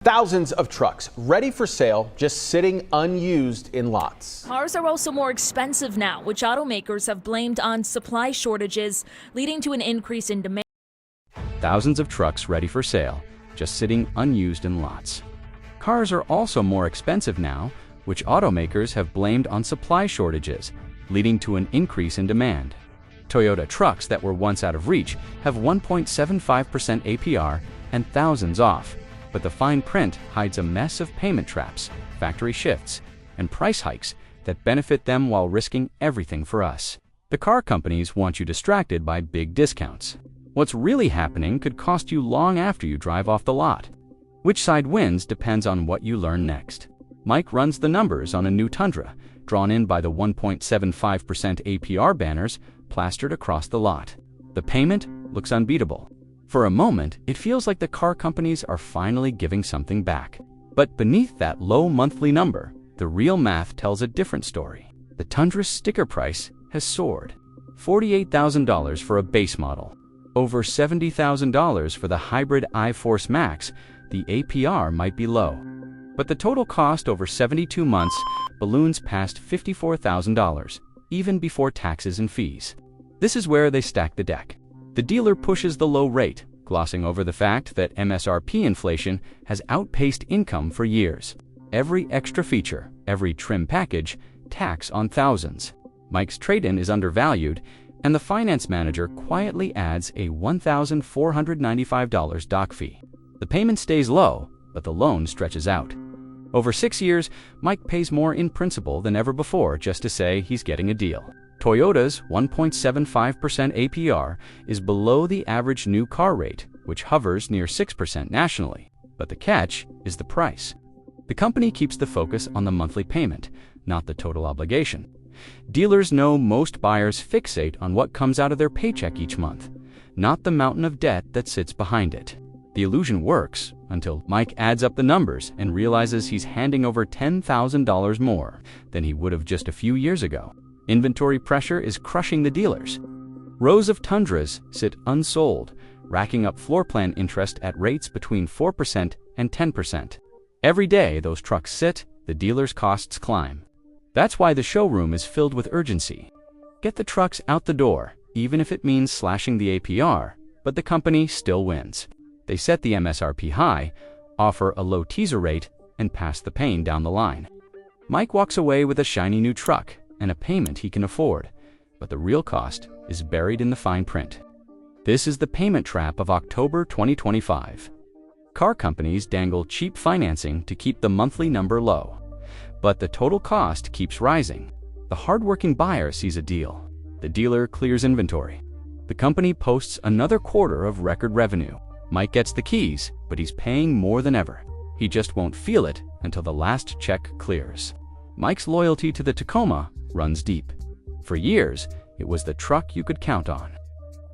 Thousands of trucks ready for sale, just sitting unused in lots. Cars are also more expensive now, which automakers have blamed on supply shortages, leading to an increase in demand. Thousands of trucks ready for sale, just sitting unused in lots. Cars are also more expensive now, which automakers have blamed on supply shortages, leading to an increase in demand. Toyota trucks that were once out of reach have 1.75% APR and thousands off. But the fine print hides a mess of payment traps, factory shifts, and price hikes that benefit them while risking everything for us. The car companies want you distracted by big discounts. What's really happening could cost you long after you drive off the lot. Which side wins depends on what you learn next. Mike runs the numbers on a new Tundra, drawn in by the 1.75% APR banners plastered across the lot. The payment looks unbeatable. For a moment, it feels like the car companies are finally giving something back. But beneath that low monthly number, the real math tells a different story. The Tundra's sticker price has soared. $48,000 for a base model. Over $70,000 for the hybrid iForce Max. The APR might be low. But the total cost over 72 months balloons past $54,000, even before taxes and fees. This is where they stack the deck. The dealer pushes the low rate, glossing over the fact that MSRP inflation has outpaced income for years. Every extra feature, every trim package, tax on thousands. Mike's trade-in is undervalued, and the finance manager quietly adds a $1,495 doc fee. The payment stays low, but the loan stretches out. Over 6 years, Mike pays more in principal than ever before just to say he's getting a deal. Toyota's 1.75% APR is below the average new car rate, which hovers near 6% nationally. But the catch is the price. The company keeps the focus on the monthly payment, not the total obligation. Dealers know most buyers fixate on what comes out of their paycheck each month, not the mountain of debt that sits behind it. The illusion works until Mike adds up the numbers and realizes he's handing over $10,000 more than he would have just a few years ago. Inventory pressure is crushing the dealers. Rows of Tundras sit unsold, racking up floor plan interest at rates between 4% and 10%. Every day those trucks sit, the dealer's costs climb. That's why the showroom is filled with urgency. Get the trucks out the door, even if it means slashing the APR, but the company still wins. They set the MSRP high, offer a low teaser rate, and pass the pain down the line. Mike walks away with a shiny new truck and a payment he can afford, but the real cost is buried in the fine print. This is the payment trap of October 2025. Car companies dangle cheap financing to keep the monthly number low, but the total cost keeps rising. The hardworking buyer sees a deal. The dealer clears inventory. The company posts another quarter of record revenue. Mike gets the keys, but he's paying more than ever. He just won't feel it until the last check clears. Mike's loyalty to the Tacoma runs deep. For years, it was the truck you could count on.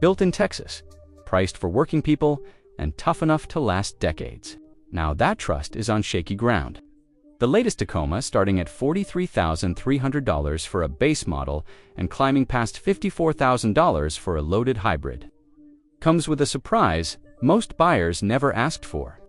Built in Texas, priced for working people, and tough enough to last decades. Now that trust is on shaky ground. The latest Tacoma starting at $43,300 for a base model and climbing past $54,000 for a loaded hybrid. Comes with a surprise most buyers never asked for.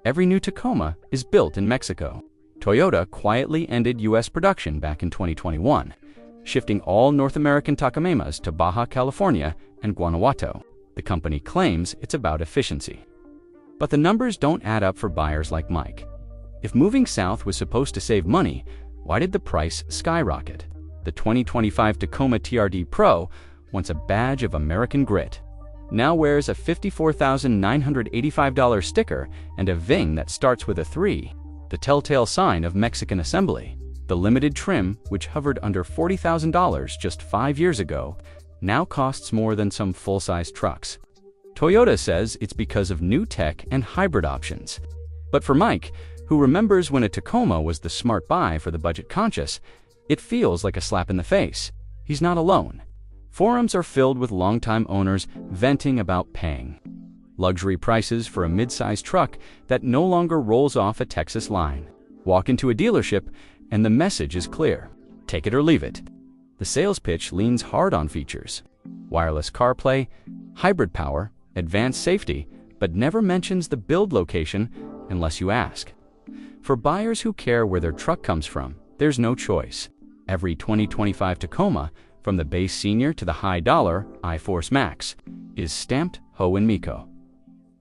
Every new Tacoma is built in Mexico. Toyota quietly ended U.S. production back in 2021, shifting all North American Tacomas to Baja California and Guanajuato. The company claims it's about efficiency. But the numbers don't add up for buyers like Mike. If moving south was supposed to save money, why did the price skyrocket? The 2025 Tacoma TRD Pro, once a badge of American grit, now wears a $54,985 sticker and a VIN that starts with a 3, the telltale sign of Mexican assembly. The limited trim, which hovered under $40,000 just 5 years ago, now costs more than some full-size trucks. Toyota says it's because of new tech and hybrid options. But for Mike, who remembers when a Tacoma was the smart buy for the budget-conscious, it feels like a slap in the face. He's not alone. Forums are filled with longtime owners venting about paying luxury prices for a mid-sized truck that no longer rolls off a Texas line. Walk into a dealership and the message is clear. Take it or leave it. The sales pitch leans hard on features: wireless CarPlay, hybrid power, advanced safety, but never mentions the build location unless you ask. For buyers who care where their truck comes from, there's no choice. Every 2025 Tacoma, from the base senior to the high-dollar I-Force Max, is stamped Ho and Miko.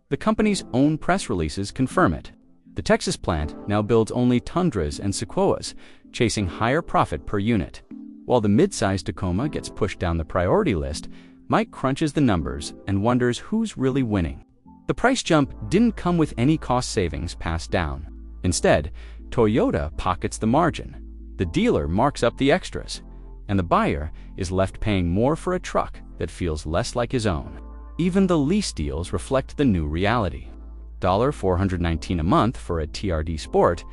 The company's own press releases confirm it. The Texas plant now builds only Tundras and Sequoias, chasing higher profit per unit. While the mid-size Tacoma gets pushed down the priority list, Mike crunches the numbers and wonders who's really winning. The price jump didn't come with any cost savings passed down. Instead, Toyota pockets the margin. The dealer marks up the extras, and the buyer is left paying more for a truck that feels less like his own. Even the lease deals reflect the new reality. $419 a month for a TRD Sport,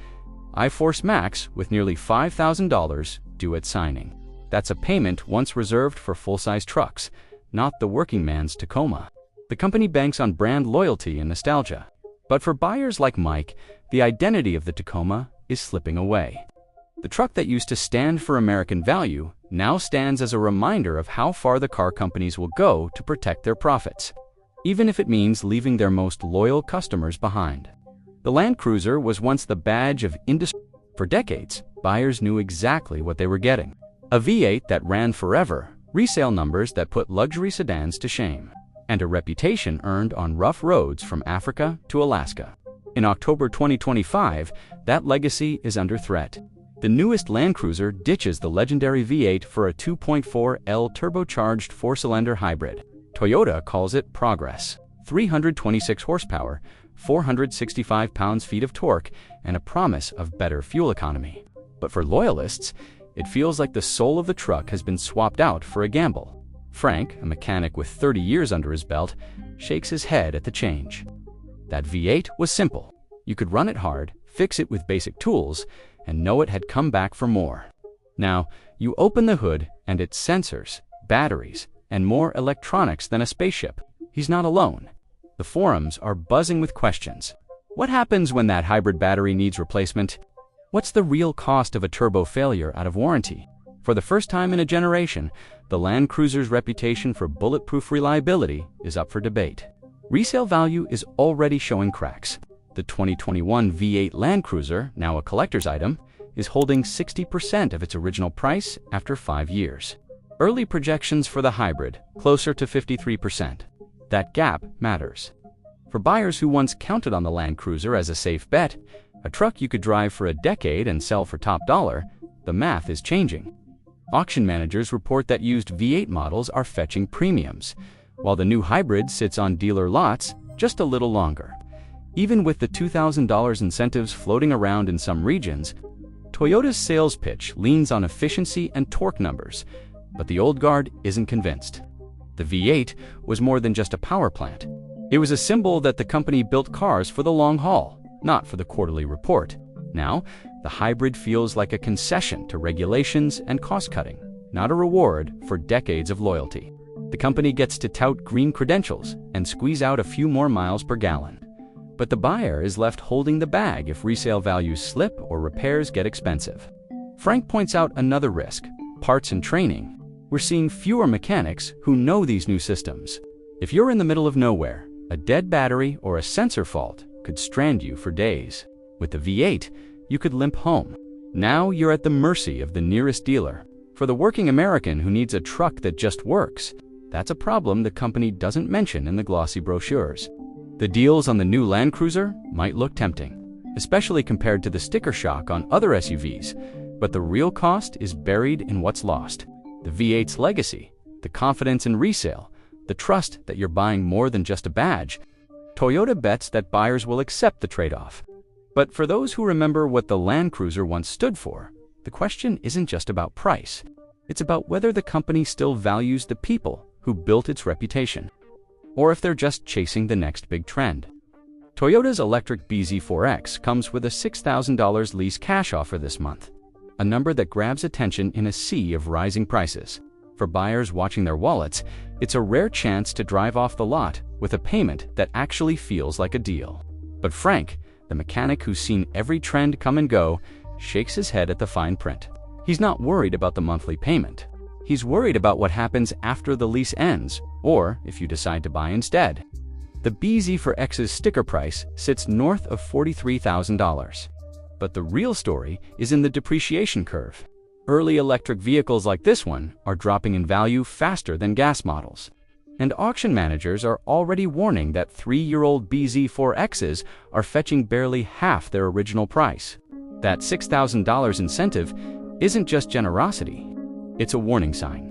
I-Force Max with nearly $5,000 due at signing. That's a payment once reserved for full-size trucks, not the working man's Tacoma. The company banks on brand loyalty and nostalgia. But for buyers like Mike, the identity of the Tacoma is slipping away. The truck that used to stand for American value now stands as a reminder of how far the car companies will go to protect their profits, even if it means leaving their most loyal customers behind. The Land Cruiser was once the badge of industry. For decades, buyers knew exactly what they were getting. A V8 that ran forever, resale numbers that put luxury sedans to shame, and a reputation earned on rough roads from Africa to Alaska. In October 2025, that legacy is under threat. The newest Land Cruiser ditches the legendary V8 for a 2.4L turbocharged four-cylinder hybrid. Toyota calls it Progress. 326 horsepower, 465 pounds-feet of torque, and a promise of better fuel economy. But for loyalists, it feels like the soul of the truck has been swapped out for a gamble. Frank, a mechanic with 30 years under his belt, shakes his head at the change. That V8 was simple. You could run it hard, fix it with basic tools, and know it had come back for more. Now, you open the hood and it's sensors, batteries, and more electronics than a spaceship. He's not alone. The forums are buzzing with questions. What happens when that hybrid battery needs replacement? What's the real cost of a turbo failure out of warranty? For the first time in a generation, the Land Cruiser's reputation for bulletproof reliability is up for debate. Resale value is already showing cracks. The 2021 V8 Land Cruiser, now a collector's item, is holding 60% of its original price after 5 years. Early projections for the hybrid, closer to 53%. That gap matters. For buyers who once counted on the Land Cruiser as a safe bet, a truck you could drive for a decade and sell for top dollar, the math is changing. Auction managers report that used V8 models are fetching premiums, while the new hybrid sits on dealer lots just a little longer. Even with the $2,000 incentives floating around in some regions, Toyota's sales pitch leans on efficiency and torque numbers, but the old guard isn't convinced. The V8 was more than just a power plant. It was a symbol that the company built cars for the long haul, not for the quarterly report. Now, the hybrid feels like a concession to regulations and cost-cutting, not a reward for decades of loyalty. The company gets to tout green credentials and squeeze out a few more miles per gallon. But the buyer is left holding the bag if resale values slip or repairs get expensive. Frank points out another risk: parts and training. We're seeing fewer mechanics who know these new systems. If you're in the middle of nowhere, a dead battery or a sensor fault could strand you for days. With the V8, you could limp home. Now you're at the mercy of the nearest dealer. For the working American who needs a truck that just works, that's a problem the company doesn't mention in the glossy brochures. The deals on the new Land Cruiser might look tempting, especially compared to the sticker shock on other SUVs, but the real cost is buried in what's lost: the V8's legacy, the confidence in resale, the trust that you're buying more than just a badge. Toyota bets that buyers will accept the trade-off. But for those who remember what the Land Cruiser once stood for, the question isn't just about price. It's about whether the company still values the people who built its reputation, or if they're just chasing the next big trend. Toyota's electric BZ4X comes with a $6,000 lease cash offer this month, a number that grabs attention in a sea of rising prices. For buyers watching their wallets, it's a rare chance to drive off the lot with a payment that actually feels like a deal. But Frank, the mechanic who's seen every trend come and go, shakes his head at the fine print. He's not worried about the monthly payment. He's worried about what happens after the lease ends, or if you decide to buy instead. The BZ4X's sticker price sits north of $43,000. But the real story is in the depreciation curve. Early electric vehicles like this one are dropping in value faster than gas models. And auction managers are already warning that 3-year-old BZ4Xs are fetching barely half their original price. That $6,000 incentive isn't just generosity, it's a warning sign.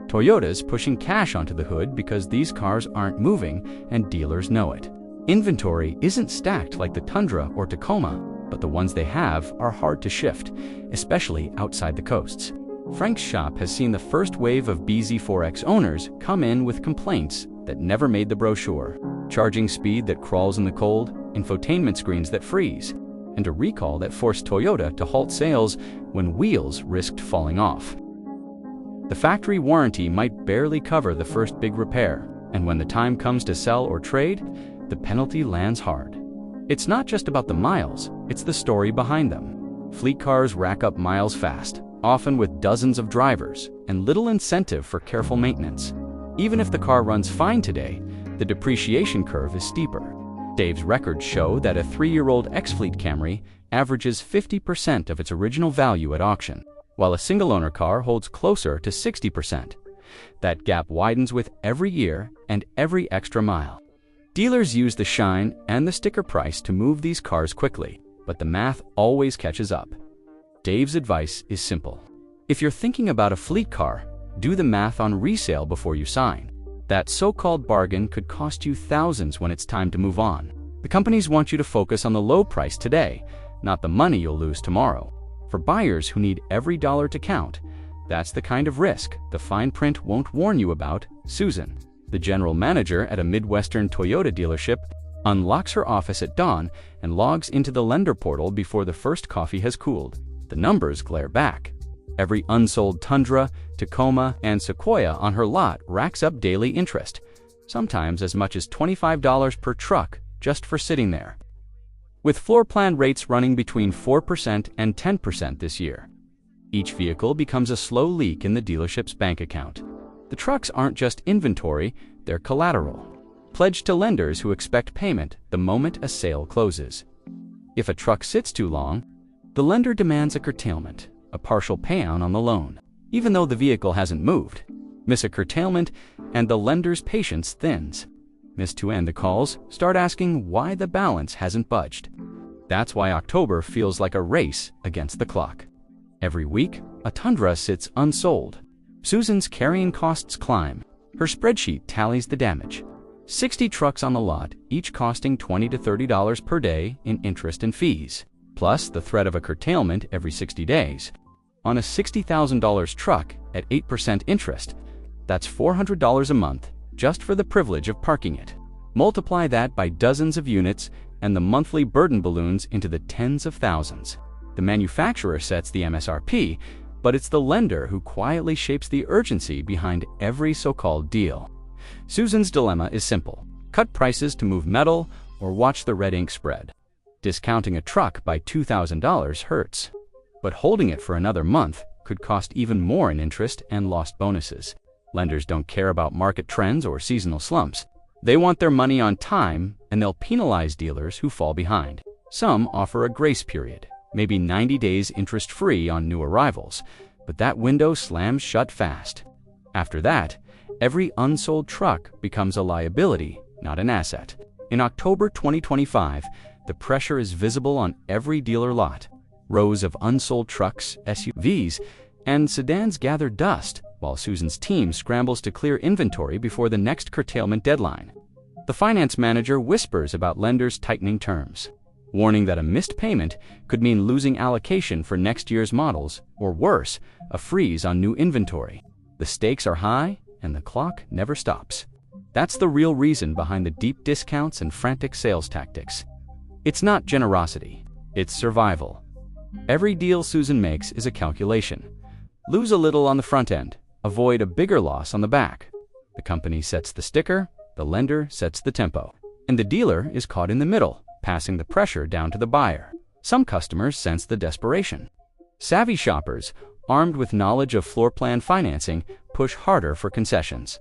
Toyota's pushing cash onto the hood because these cars aren't moving and dealers know it. Inventory isn't stacked like the Tundra or Tacoma, but the ones they have are hard to shift, especially outside the coasts. Frank's shop has seen the first wave of BZ4X owners come in with complaints that never made the brochure. Charging speed that crawls in the cold, infotainment screens that freeze, and a recall that forced Toyota to halt sales when wheels risked falling off. The factory warranty might barely cover the first big repair, and when the time comes to sell or trade, the penalty lands hard. It's not just about the miles, it's the story behind them. Fleet cars rack up miles fast, often with dozens of drivers and little incentive for careful maintenance. Even if the car runs fine today, the depreciation curve is steeper. Dave's records show that a 3-year-old X-Fleet Camry averages 50% of its original value at auction, while a single-owner car holds closer to 60%. That gap widens with every year and every extra mile. Dealers use the shine and the sticker price to move these cars quickly, but the math always catches up. Dave's advice is simple. If you're thinking about a fleet car, do the math on resale before you sign. That so-called bargain could cost you thousands when it's time to move on. The companies want you to focus on the low price today, not the money you'll lose tomorrow. For buyers who need every dollar to count, that's the kind of risk the fine print won't warn you about. Susan, the general manager at a Midwestern Toyota dealership, unlocks her office at dawn and logs into the lender portal before the first coffee has cooled. The numbers glare back. Every unsold Tundra, Tacoma, and Sequoia on her lot racks up daily interest, sometimes as much as $25 per truck just for sitting there. With floor plan rates running between 4% and 10% this year, each vehicle becomes a slow leak in the dealership's bank account. The trucks aren't just inventory, they're collateral, pledged to lenders who expect payment the moment a sale closes. If a truck sits too long, the lender demands a curtailment, a partial payout on the loan, even though the vehicle hasn't moved. Miss a curtailment, and the lender's patience thins. Miss to end the calls, start asking why the balance hasn't budged. That's why October feels like a race against the clock. Every week, a Tundra sits unsold. Susan's carrying costs climb. Her spreadsheet tallies the damage. 60 trucks on the lot, each costing $20 to $30 per day in interest and fees, plus the threat of a curtailment every 60 days. On a $60,000 truck at 8% interest, that's $400 a month just for the privilege of parking it. Multiply that by dozens of units and the monthly burden balloons into the tens of thousands. The manufacturer sets the MSRP, but it's the lender who quietly shapes the urgency behind every so-called deal. Susan's dilemma is simple: cut prices to move metal or watch the red ink spread. Discounting a truck by $2,000 hurts, but holding it for another month could cost even more in interest and lost bonuses. Lenders don't care about market trends or seasonal slumps. They want their money on time, and they'll penalize dealers who fall behind. Some offer a grace period, maybe 90 days interest-free on new arrivals, but that window slams shut fast. After that, every unsold truck becomes a liability, not an asset. In October 2025, the pressure is visible on every dealer lot. Rows of unsold trucks, SUVs, and sedans gather dust, while Susan's team scrambles to clear inventory before the next curtailment deadline. The finance manager whispers about lenders tightening terms, warning that a missed payment could mean losing allocation for next year's models, or worse, a freeze on new inventory. The stakes are high, and the clock never stops. That's the real reason behind the deep discounts and frantic sales tactics. It's not generosity, it's survival. Every deal Susan makes is a calculation. Lose a little on the front end, avoid a bigger loss on the back. The company sets the sticker, the lender sets the tempo, and the dealer is caught in the middle, passing the pressure down to the buyer. Some customers sense the desperation. Savvy shoppers, armed with knowledge of floor plan financing, push harder for concessions.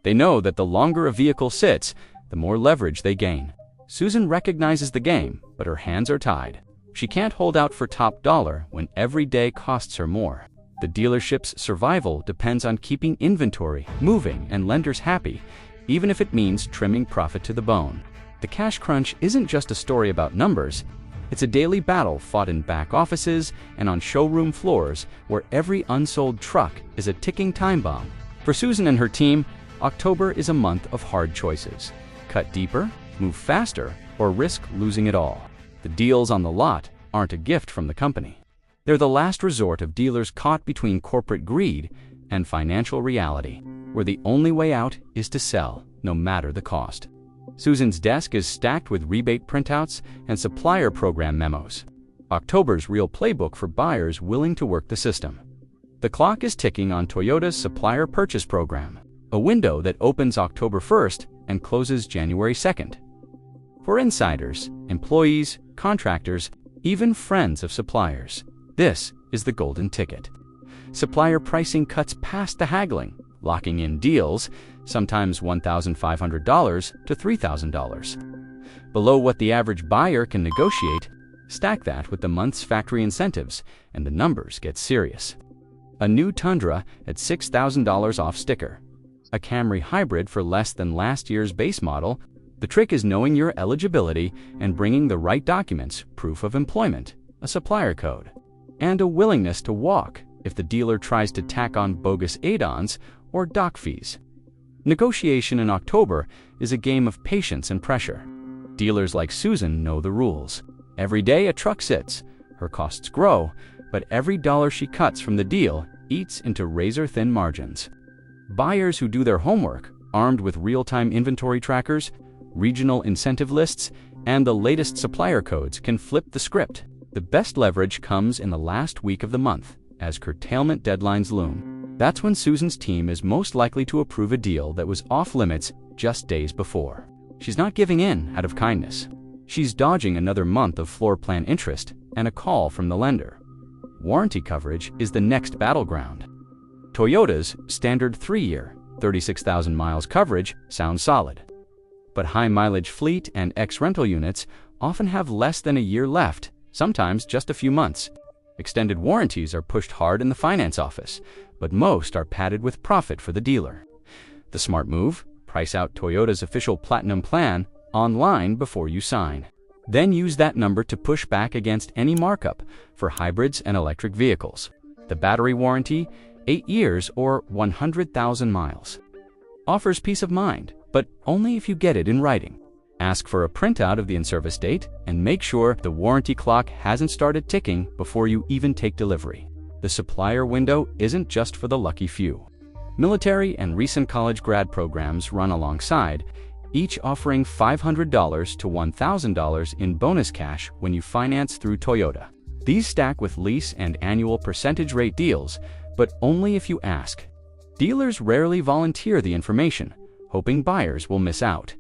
They know that the longer a vehicle sits, the more leverage they gain. Susan recognizes the game, but her hands are tied. She can't hold out for top dollar when every day costs her more. The dealership's survival depends on keeping inventory moving and lenders happy, even if it means trimming profit to the bone. The cash crunch isn't just a story about numbers. It's a daily battle fought in back offices and on showroom floors where every unsold truck is a ticking time bomb. For Susan and her team, October is a month of hard choices. Cut deeper, move faster, or risk losing it all. The deals on the lot aren't a gift from the company. They're the last resort of dealers caught between corporate greed and financial reality, where the only way out is to sell, no matter the cost. Susan's desk is stacked with rebate printouts and supplier program memos. October's real playbook for buyers willing to work the system. The clock is ticking on Toyota's supplier purchase program, a window that opens October 1st and closes January 2nd. For insiders, employees, contractors, even friends of suppliers, this is the golden ticket. Supplier pricing cuts past the haggling, locking in deals, sometimes $1,500 to $3,000. Below what the average buyer can negotiate, stack that with the month's factory incentives, and the numbers get serious. A new Tundra at $6,000 off sticker. A Camry hybrid for less than last year's base model. The trick is knowing your eligibility and bringing the right documents, proof of employment, a supplier code, and a willingness to walk if the dealer tries to tack on bogus add-ons or dock fees. Negotiation in October is a game of patience and pressure. Dealers like Susan know the rules. Every day a truck sits, her costs grow, but every dollar she cuts from the deal eats into razor-thin margins. Buyers who do their homework, armed with real-time inventory trackers, regional incentive lists, and the latest supplier codes, can flip the script. The best leverage comes in the last week of the month, as curtailment deadlines loom. That's when Susan's team is most likely to approve a deal that was off-limits just days before. She's not giving in out of kindness. She's dodging another month of floor plan interest and a call from the lender. Warranty coverage is the next battleground. Toyota's standard 3-year, 36,000 miles coverage sounds solid. But high-mileage fleet and ex-rental units often have less than a year left, sometimes just a few months. Extended warranties are pushed hard in the finance office, but most are padded with profit for the dealer. The smart move? Price out Toyota's official Platinum plan online before you sign. Then use that number to push back against any markup for hybrids and electric vehicles. The battery warranty, 8 years or 100,000 miles. Offers peace of mind, but only if you get it in writing. Ask for a printout of the in-service date and make sure the warranty clock hasn't started ticking before you even take delivery. The supplier window isn't just for the lucky few. Military and recent college grad programs run alongside, each offering $500 to $1,000 in bonus cash when you finance through Toyota. These stack with lease and annual percentage rate deals, but only if you ask. Dealers rarely volunteer the information, hoping buyers will miss out.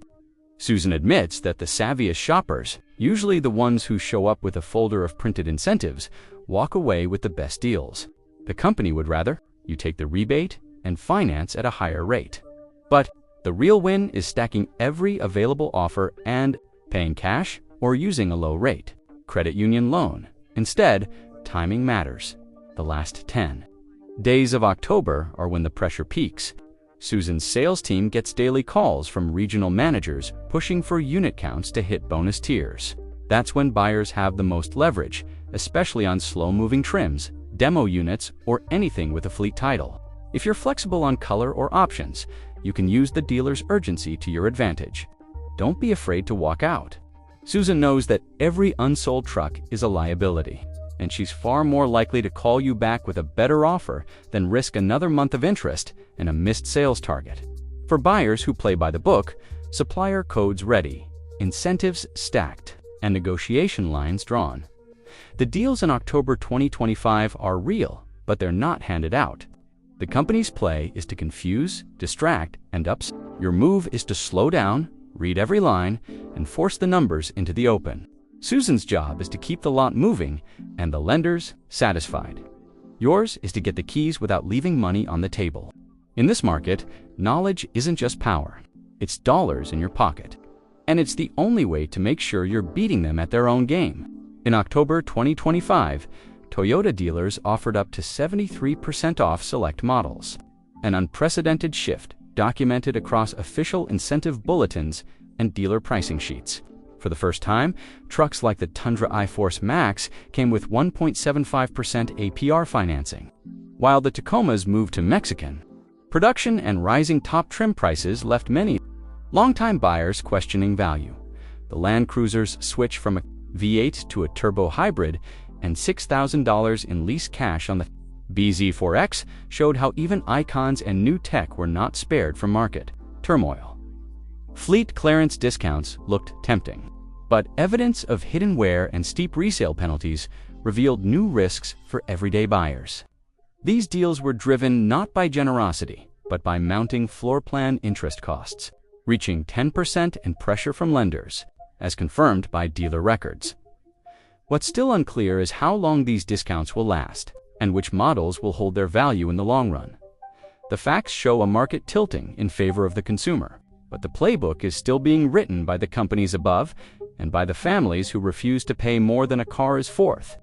Susan admits that the savviest shoppers, usually the ones who show up with a folder of printed incentives, walk away with the best deals. The company would rather you take the rebate and finance at a higher rate. But the real win is stacking every available offer and paying cash or using a low rate credit union loan. Instead, timing matters. The last 10 days of October are when the pressure peaks. Susan's sales team gets daily calls from regional managers pushing for unit counts to hit bonus tiers. That's when buyers have the most leverage, especially on slow-moving trims, demo units, or anything with a fleet title. If you're flexible on color or options, you can use the dealer's urgency to your advantage. Don't be afraid to walk out. Susan knows that every unsold truck is a liability, and she's far more likely to call you back with a better offer than risk another month of interest and a missed sales target. For buyers who play by the book, supplier codes ready, incentives stacked, and negotiation lines drawn. The deals in October 2025 are real, but they're not handed out. The company's play is to confuse, distract, and upsell. Your move is to slow down, read every line, and force the numbers into the open. Susan's job is to keep the lot moving and the lenders satisfied. Yours is to get the keys without leaving money on the table. In this market, knowledge isn't just power. It's dollars in your pocket. And it's the only way to make sure you're beating them at their own game. In October 2025, Toyota dealers offered up to 73% off select models, an unprecedented shift documented across official incentive bulletins and dealer pricing sheets. For the first time, trucks like the Tundra iForce Max came with 1.75% APR financing. While the Tacomas moved to Mexican, production and rising top trim prices left many longtime buyers questioning value. The Land Cruiser's switch from a V8 to a turbo hybrid and $6,000 in lease cash on the BZ4X showed how even icons and new tech were not spared from market turmoil. Fleet clearance discounts looked tempting, but evidence of hidden wear and steep resale penalties revealed new risks for everyday buyers. These deals were driven not by generosity, but by mounting floor plan interest costs, reaching 10% and pressure from lenders, as confirmed by dealer records. What's still unclear is how long these discounts will last, and which models will hold their value in the long run. The facts show a market tilting in favor of the consumer, but the playbook is still being written by the companies above and by the families who refuse to pay more than a car is worth.